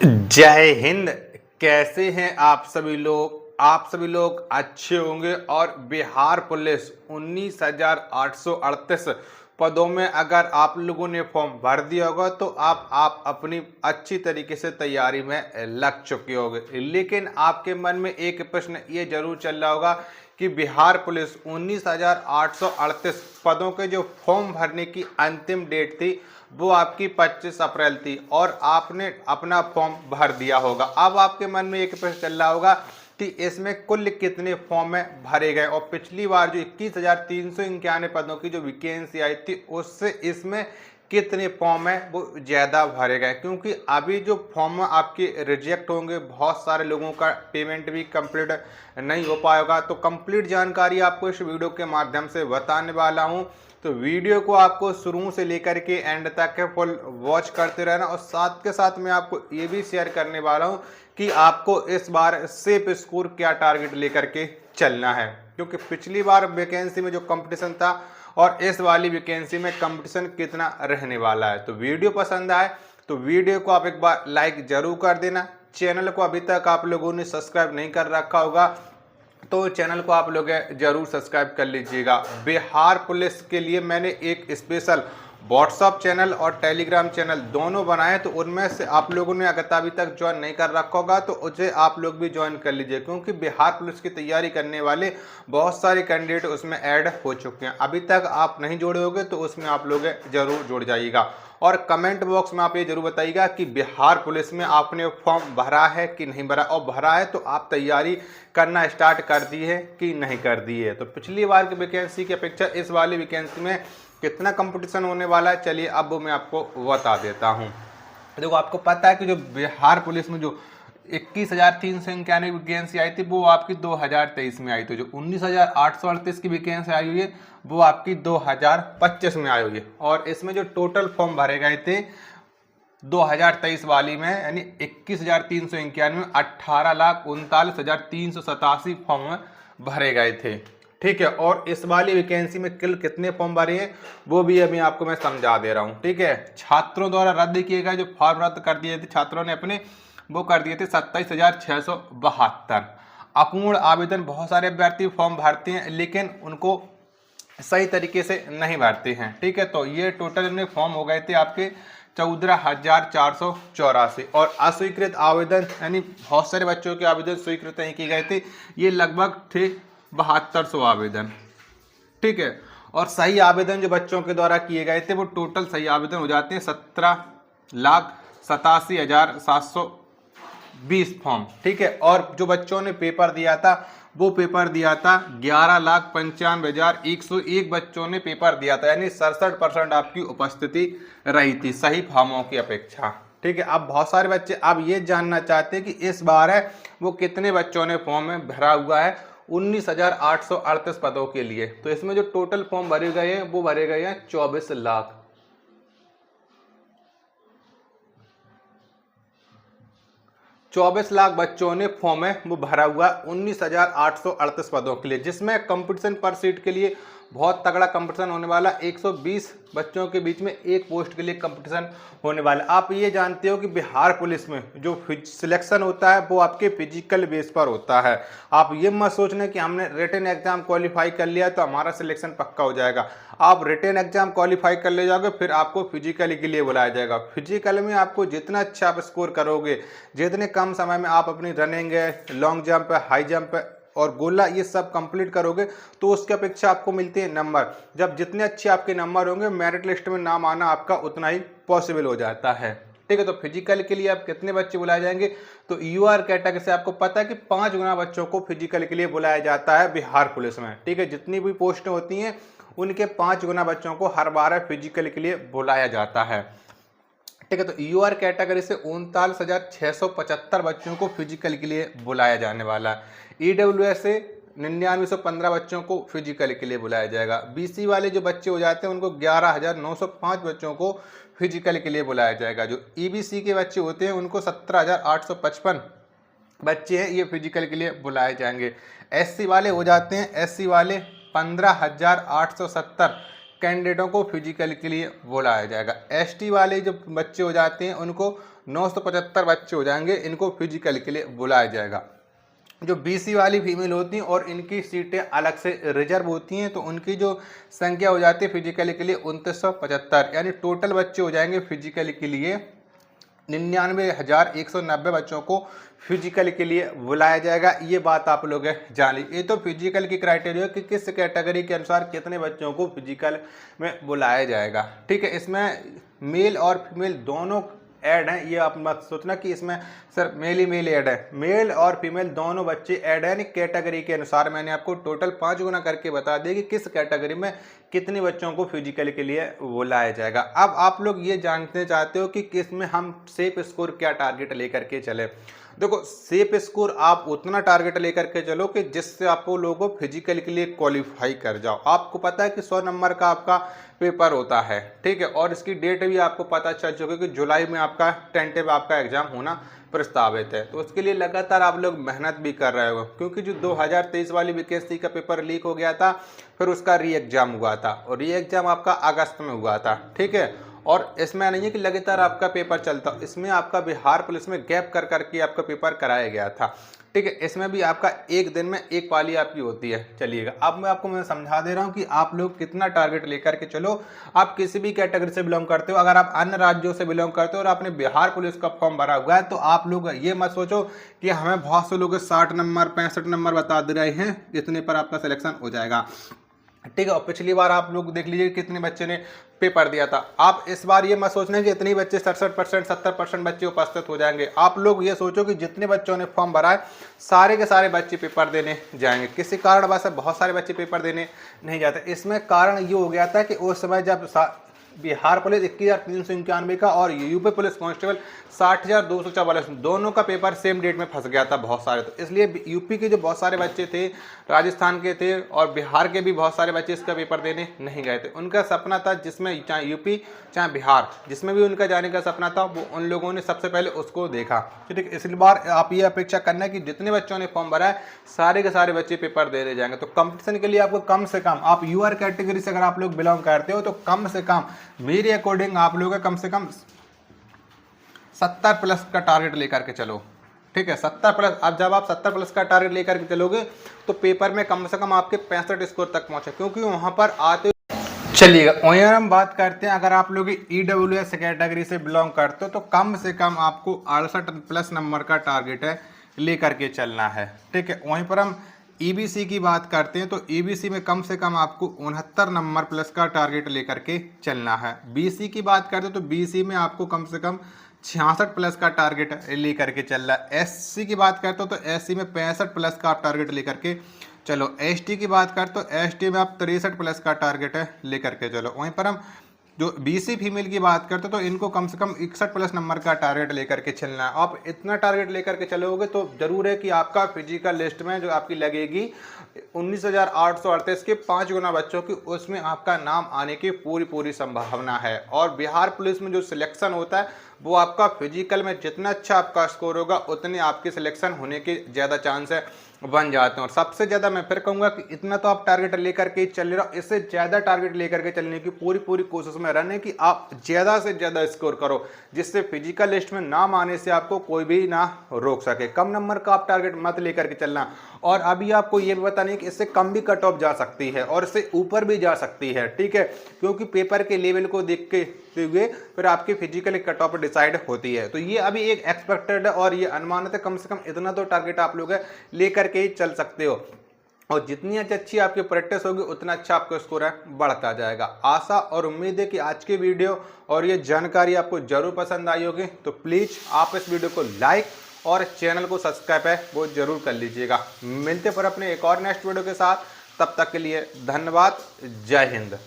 जय हिंद। कैसे हैं आप सभी लोग अच्छे होंगे। और बिहार पुलिस 19,838 पदों में अगर आप लोगों ने फॉर्म भर दिया होगा तो आप अपनी अच्छी तरीके से तैयारी में लग चुके होंगे। लेकिन आपके मन में एक प्रश्न ये जरूर चल रहा होगा कि बिहार पुलिस 19,838 पदों के जो फॉर्म भरने की अंतिम डेट थी वो आपकी 25 अप्रैल थी और आपने अपना फॉर्म भर दिया होगा। अब आपके मन में एक प्रश्न चल रहा होगा कि इसमें कुल कितने फॉर्म में भरे गए और पिछली बार जो 21,391 पदों की जो वैकेंसी आई थी उससे इसमें कितने फॉर्म है वो ज़्यादा भरे गए, क्योंकि अभी जो फॉर्म आपके रिजेक्ट होंगे बहुत सारे लोगों का पेमेंट भी कंप्लीट नहीं हो पाएगा। तो कंप्लीट जानकारी आपको इस वीडियो के माध्यम से बताने वाला हूं, तो वीडियो को आपको शुरू से लेकर के एंड तक फुल वॉच करते रहना। और साथ के साथ मैं आपको ये भी शेयर करने वाला हूं कि आपको इस बार सेफ स्कोर क्या टारगेट लेकर के चलना है, क्योंकि पिछली बार वैकेंसी में जो कंपटीशन था और इस वाली वैकेंसी में कंपटीशन कितना रहने वाला है। तो वीडियो पसंद आए तो वीडियो को आप एक बार लाइक जरूर कर देना। चैनल को अभी तक आप लोगों ने सब्सक्राइब नहीं कर रखा होगा तो चैनल को आप लोग जरूर सब्सक्राइब कर लीजिएगा। बिहार पुलिस के लिए मैंने एक स्पेशल व्हाट्सअप चैनल और टेलीग्राम चैनल दोनों बनाए, तो उनमें से आप लोगों ने अगर अभी तक ज्वाइन नहीं कर रखा होगा तो उसे आप लोग भी ज्वाइन कर लीजिए, क्योंकि बिहार पुलिस की तैयारी करने वाले बहुत सारे कैंडिडेट उसमें ऐड हो चुके हैं। अभी तक आप नहीं जोड़े होंगे तो उसमें आप लोग जरूर जुड़ जाइएगा। और कमेंट बॉक्स में आप ये जरूर बताइएगा कि बिहार पुलिस में आपने फॉर्म भरा है कि नहीं भरा, और भरा है तो आप तैयारी करना स्टार्ट कर दी है कि नहीं कर दी है। तो पिछली बार की वैकेंसी की अपेक्षा इस वाली वैकेंसी में कितना कंपटीशन होने वाला है, चलिए अब मैं आपको बता देता हूँ। देखो, आपको पता है कि जो बिहार पुलिस में जो 21,391 वैकेंसी आई थी वो आपकी 2023 में आई थी। जो 19,838 की वैकेंसी आई हुई है वो आपकी 2025 में आई हुई है। और इसमें जो टोटल फॉर्म भरे गए थे 2023 वाली में, यानी 21,391 में 18,39,387 फॉर्म भरे गए थे। ठीक है, और इस वाली वैकेंसी में कुल कितने फॉर्म भरे हैं वो भी अभी आपको मैं समझा दे रहा हूँ। ठीक है, छात्रों द्वारा रद्द किए गए जो फॉर्म रद्द कर दिए थे छात्रों ने अपने, वो कर दिए थे 27,672। अपूर्ण आवेदन, बहुत सारे अभ्यर्थी फॉर्म भरते हैं लेकिन उनको सही तरीके से नहीं भरते हैं। ठीक है, तो ये टोटल इनमें फॉर्म हो गए थे आपके 14,484। और अस्वीकृत आवेदन, यानी बहुत सारे बच्चों के आवेदन स्वीकृत नहीं किए गए थे, ये लगभग थे 7200 आवेदन। ठीक है, और सही आवेदन जो बच्चों के द्वारा किए गए थे वो टोटल सही आवेदन हो जाते हैं 17,87,720 फॉर्म। ठीक है, और जो बच्चों ने पेपर दिया था वो पेपर दिया था 11,95,101 बच्चों ने पेपर दिया था, यानी 67% आपकी उपस्थिति रही थी सही फॉर्मों की अपेक्षा। ठीक है, अब बहुत सारे बच्चे अब ये जानना चाहते हैं कि इस बार है वो कितने बच्चों ने फॉर्म में भरा हुआ है 19,838 पदों के लिए। तो इसमें जो टोटल फॉर्म भरे गए हैं वो भरे गए हैं 24 लाख। 24 लाख बच्चों ने फॉर्म है वो भरा हुआ 19,838 पदों के लिए, जिसमें कंपटीशन पर सीट के लिए बहुत तगड़ा कंपटीशन होने वाला। 120 बच्चों के बीच में एक पोस्ट के लिए कंपटीशन होने वाला। आप ये जानते हो कि बिहार पुलिस में जो सिलेक्शन होता है वो आपके फिजिकल बेस पर होता है। आप ये मत सोचना कि हमने रिटन एग्जाम क्वालिफाई कर लिया तो हमारा सिलेक्शन पक्का हो जाएगा। आप रिटन एग्जाम क्वालिफाई कर ले जाओगे फिर आपको फिजिकल के लिए बुलाया जाएगा। फिजिकल में आपको जितना अच्छा आप स्कोर करोगे, जितने कम समय में आप अपनी रनिंग है, लॉन्ग जंप है, हाई जंप है और गोला ये सब कंप्लीट करोगे तो उसके अपेक्षा आपको मिलते हैं नंबर। जब जितने अच्छे आपके नंबर होंगे मेरिट लिस्ट में नाम आना आपका उतना ही पॉसिबल हो जाता है। ठीक है, तो फिजिकल के लिए आप कितने बच्चे बुलाए जाएंगे, तो यूआर कैटेगरी से आपको पता है कि 5 गुना बच्चों को फिजिकल के लिए बुलाया जाता है बिहार पुलिस में। ठीक है, जितनी भी पोस्टें होती हैं उनके 5 गुना बच्चों को हर बार फिजिकल के लिए बुलाया जाता है। ठीक है, तो यूआर कैटेगरी से 39,675 बच्चों को फिजिकल के लिए बुलाया जाने वाला है। ईडब्ल्यूएस से 9915 बच्चों को फिजिकल के लिए बुलाया जाएगा। बीसी वाले जो बच्चे हो जाते हैं उनको 11,905 बच्चों को फिजिकल के लिए बुलाया जाएगा। जो ईबीसी के बच्चे होते हैं उनको 17,855 बच्चे हैं ये फिजिकल के लिए बुलाए जाएंगे। एससी वाले हो जाते हैं, एससी वाले 15,870 कैंडिडेटों को फिजिकल के लिए बुलाया जाएगा। एसटी वाले जो बच्चे हो जाते हैं उनको 975 बच्चे हो जाएंगे, इनको फिजिकल के लिए बुलाया जाएगा। जो बीसी वाली फीमेल होती हैं और इनकी सीटें अलग से रिजर्व होती हैं, तो उनकी जो संख्या हो जाती है फिजिकली के लिए 2975, यानी टोटल बच्चे हो जाएंगे फिजिकली के लिए 99,190 बच्चों को फिजिकल के लिए बुलाया जाएगा। ये बात आप लोग जान ली। ये तो फिजिकल की क्राइटेरिया कि किस कैटेगरी के अनुसार कितने बच्चों को फिजिकल में बुलाया जाएगा। ठीक है, इसमें मेल और फीमेल दोनों ऐड हैं, ये आप मत सोचना कि इसमें सर मेल ही मेल ऐड है, मेल और फीमेल दोनों बच्चे ऐड है। कैटेगरी के अनुसार मैंने आपको टोटल 5 गुना करके बता दिया कि किस कैटेगरी में कितने बच्चों को फिजिकल के लिए बुलाया जाएगा। अब आप लोग ये जानते चाहते हो कि किस में हम सेफ स्कोर क्या टारगेट लेकर के चले। देखो, सेफ स्कोर आप उतना टारगेट लेकर के चलो कि जिससे आपको लोगों फिजिकल के लिए क्वालिफाई कर जाओ। आपको पता है कि 100 नंबर का आपका पेपर होता है, ठीक है, और इसकी डेट भी आपको पता चल चुकी है कि जुलाई में आपका टेंटेटिव आपका एग्जाम होना प्रस्तावित है। तो उसके लिए लगातार आप लोग मेहनत भी कर रहे हो, क्योंकि जो 2023 वाली बीकेएससी का पेपर लीक हो गया था, फिर उसका री एग्जाम हुआ था और री एग्जाम आपका अगस्त में हुआ था। ठीक है, और इसमें नहीं है कि लगातार आपका पेपर चलता, इसमें आपका बिहार पुलिस में गैप कर करके आपका पेपर कराया गया था। ठीक है, इसमें भी आपका एक दिन में एक पाली आपकी होती है। चलिएगा, अब मैं समझा दे रहा हूँ कि आप लोग कितना टारगेट लेकर के चलो। आप किसी भी कैटेगरी से बिलोंग करते हो, अगर आप अन्य राज्यों से बिलोंग करते हो और आपने बिहार पुलिस का फॉर्म भरा हुआ है, तो आप लोग ये मत सोचो कि हमें बहुत से लोग 60 नंबर 65 नंबर बता दे रहे हैं, इतने पर आपका सिलेक्शन हो जाएगा। ठीक है, और पिछली बार आप लोग देख लीजिए कितने बच्चे ने पेपर दिया था। आप इस बार ये मत सोचना कि इतने बच्चे 67% 70% बच्चे उपस्थित हो जाएंगे। आप लोग ये सोचो कि जितने बच्चों ने फॉर्म भरा है सारे के सारे बच्चे पेपर देने जाएंगे। किसी कारणवश बहुत सारे बच्चे पेपर देने नहीं जाते। इसमें कारण ये हो गया था कि उस समय जब बिहार पुलिस 21,391 का और यूपी पुलिस कांस्टेबल 60,244 दोनों का पेपर सेम डेट में फंस गया था बहुत सारे। तो इसलिए यूपी के जो बहुत सारे बच्चे थे, राजस्थान के थे और बिहार के भी बहुत सारे बच्चे इसका पेपर देने नहीं गए थे। उनका सपना था, जिसमें चाहे यूपी चाहे बिहार, जिसमें भी उनका जाने का सपना था, वो उन लोगों ने सबसे पहले उसको देखा। ठीक है, इस बार आप ये अपेक्षा करना है कि जितने बच्चों ने फॉर्म भरा है सारे के सारे बच्चे पेपर देने जाएंगे। तो कंपटीशन के लिए आपको कम से कम, आप यूआर कैटेगरी से अगर आप लोग बिलोंग करते हो, तो कम से कम मेरे अकॉर्डिंग आप लोग कम से कम 70 प्लस का टारगेट लेकर के चलो। ठीक है, 70 प्लस। अब जब आप 70 प्लस का टारगेट लेकर के चलोगे तो पेपर में कम से कम आपके 65 स्कोर तक पहुंचे, क्योंकि वहां पर आते। चलिएगा, वहीं हम बात करते हैं, अगर आप लोग ईडब्ल्यूएस कैटेगरी से बिलोंग करते हो तो कम से कम आपको 68 प्लस नंबर का टारगेट है लेकर के चलना है। ठीक है, वहीं पर हम ईबीसी की बात करते हैं, तो ईबीसी में कम से कम आपको 69 नंबर प्लस का टारगेट लेकर के चलना है। बीसी की बात करते हैं तो बीसी में आपको कम से कम 66 प्लस का टारगेट लेकर के चल रहा है। एससी की बात करते हो तो एससी में 65 प्लस का आप टारगेट लेकर के चलो। एसटी की बात करते हो एसटी में आप 63 प्लस का टारगेट है लेकर के चलो। वहीं पर हम जो बीसी फीमेल की बात करते हो तो इनको कम से कम 61 प्लस नंबर का टारगेट लेकर के चलना है। आप इतना टारगेट लेकर के चलोगे तो जरूर है कि आपका फिजिकल लिस्ट में जो आपकी लगेगी 19,838 के 5 गुना बच्चों की, उसमें आपका नाम आने की पूरी संभावना है। और बिहार पुलिस में जो सिलेक्शन होता है वो आपका फिजिकल में जितना अच्छा आपका स्कोर होगा उतने आपके सिलेक्शन होने के ज़्यादा चांस है बन जाते हैं। और सबसे ज़्यादा मैं फिर कहूँगा कि इतना तो आप टारगेट लेकर के चल रहे हो, इससे ज़्यादा टारगेट लेकर के चलने की पूरी कोशिश में रहने की आप ज़्यादा से ज़्यादा स्कोर करो, जिससे फिजिकल लिस्ट में नाम आने से आपको कोई भी ना रोक सके। कम नंबर का आप टारगेट मत लेकर के चलना। और अभी आपको ये भी पता नहीं कि इससे कम भी कट ऑफ जा सकती है और इससे ऊपर भी जा सकती है। ठीक है, क्योंकि पेपर के लेवल को देख के हुए फिर आपकी फिजिकल कट ऑफ डिसाइड होती है। तो ये अभी एक एक्सपेक्टेड है और ये अनुमानित है, कम से कम इतना तो टारगेट आप लोग लेकर के ही चल सकते हो। और जितनी अच्छी आपकी प्रैक्टिस होगी उतना अच्छा आपका स्कोर है बढ़ता जाएगा। आशा और उम्मीद है कि आज की वीडियो और ये जानकारी आपको जरूर पसंद आई होगी। तो प्लीज़ आप इस वीडियो को लाइक और चैनल को सब्सक्राइब है वो जरूर कर लीजिएगा। मिलते पर अपने एक और नेक्स्ट वीडियो के साथ, तब तक के लिए धन्यवाद। जय हिंद।